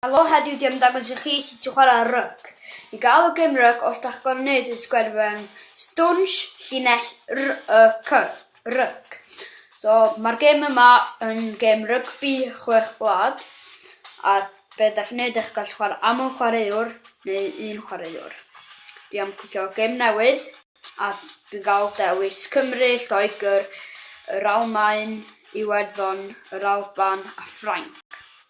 Helo, heddiw di am dangos i chi sut i chwarae ryg. I gael y gêm ryg, os da chi'n gwneud y sgwerfen stwnsh, llinell, ryg. So, mae'r gêm yma yn gêm rygbi 6 blad. A be da chi'n gwneud eich gallu chwarae aml chwaraewr neu un chwaraewr. Dwi am clicio gêm newydd a dwi'n gael dewis Cymru, Lloegr, yr Almaen, Iwerddon, yr Alban a Ffrainc.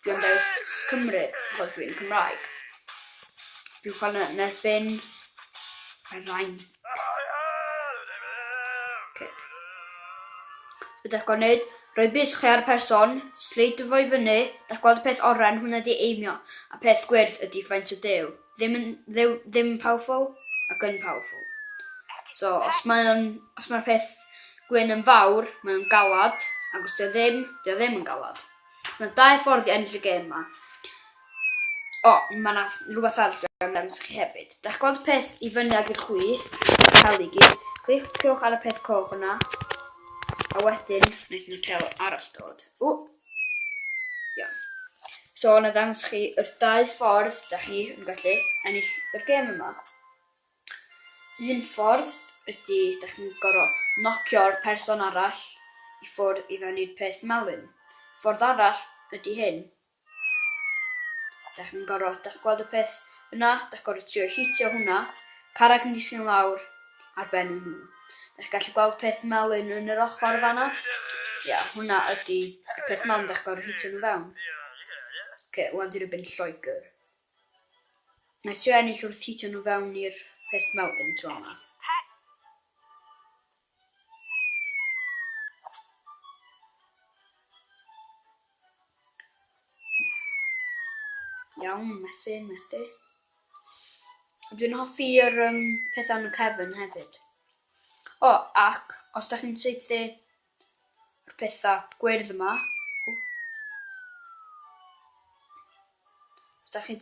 Dwi am dewis Cymru, achos dwi'n Cymraeg. Dwi'n chwarae yn erbyn Ffrainc. Be da'ch gwneud, rhoi bus chi ar person, sleidio fo i fyny, da'ch gweld y peth oren, hwnna di eimio, a peth gwyrdd ydi faint o dew. Ddim powerful ac yn powerful. So, os mae'r peth gwyn yn fawr, mae'n galad, ac os dio ddim yn galad. Mae 2 ffordd i ennill y gêm yma. Mae yna rhywbeth arall dwi'n dangos chi hefyd. Da'ch gweld y peth i fyny ag i'r chwith, pel i gyd. Cliciwch ar y peth coch yna, a wedyn wneud yn y pel arall dod. So, yna dangos chi yr 2 ffordd da chi yn gallu ennill yr gêm yma. Un ffordd ydy da chi'n gorfod nocio'r person arall i ffwrdd i fewn i'r peth melyn. Ffordd arall ydy hyn. Da'ch gweld y peth yna, da'ch gorfod trio hitio hwnna, carreg yn disgyn lawr ar ben nhw. Da'ch gallu gweld peth melyn yn yr ochr fanna. Hwnna ydy y peth melyn da'ch gorfod hitio nhw fewn. Wan di'r erbyn Lloegr. Na trio ennill wrth hitio nhw fewn i'r peth melyn tro yma. Iawn, methu. Dwi'n hoffi'r pethau yn y cefn hefyd. Ac os da chi'n saethu yr pethau gwyrdd yma, da chi'n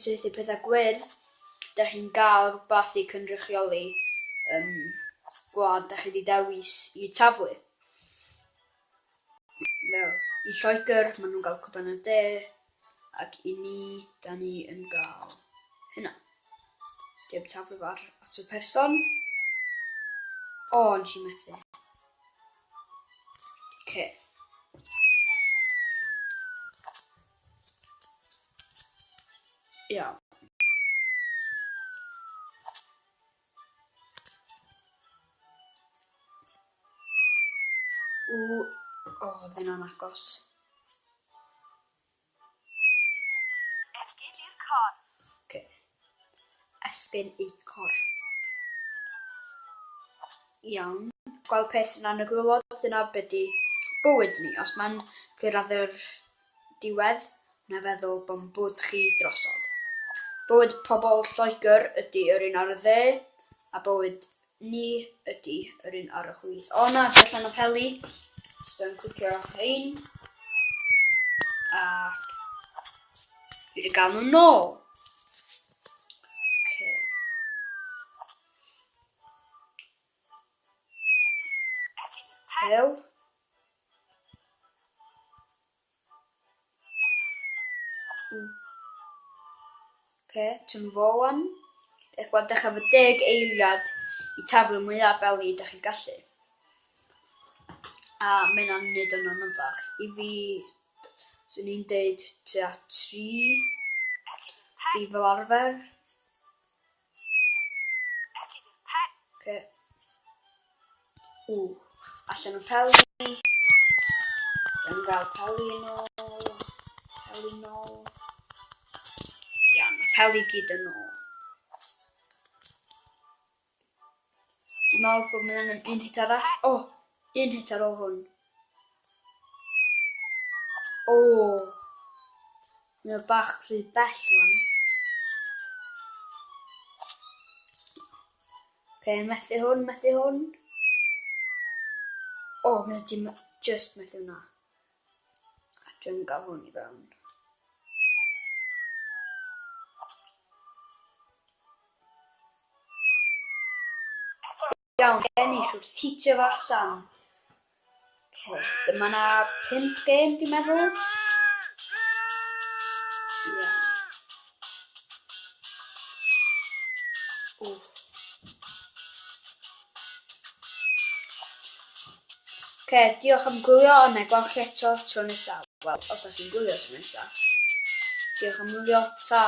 gael rhywbeth i cynrychioli gwlad da chi wedi dewis i taflu. I Lloegr, maen nhw'n gael Cwpan y De, ac i ni, da ni yn gael hynna. Dim taflu far at y person. Nes i methu. Iawn. Oedd hynna'n agos. Esgid i'r corff. Esgyn i corff. Iawn. Gweld peth yna'n y gwylod, dyna beth i bywyd ni. Os mae'n cyrraedd yr diwedd, na feddwl bod bwyd chi drosodd. Bywyd pobl Lloegr ydy yr un ar y dde, a bywyd ni ydy yr un ar y chwith. Na, allan o peli. So, dwi'n clicio ein. Ac dwi wedi gael nhw nôl. Pel. Tyn fo wan. Da'ch gweld da'ch efo 10 eiliad i taflu mwyaf beli da'ch chi'n gallu. A mae hynna'n neud yn anoddach. I fi, swn i'n deud tua 3 di fel arfer. Allan o peli. Dwi'n gael peli nôl. Mae peli gyd yn ôl. Dwi'n meddwl bod mae'n angen un hit arall. Un hit ar ôl hwn. Mae'n bach rhy bell wan. Methu hwn. Mae dim just methu hwnna. A dwi'n gael hwn i fewn. Iawn, ennill wrth hitio fo allan. Dyma 'na 5 gêm dwi'n meddwl. Diolch am gwylio, a wna i gweld chi eto tro nesaf. Wel, os da chi'n gwylio tro nesaf. Diolch am wylio, ta.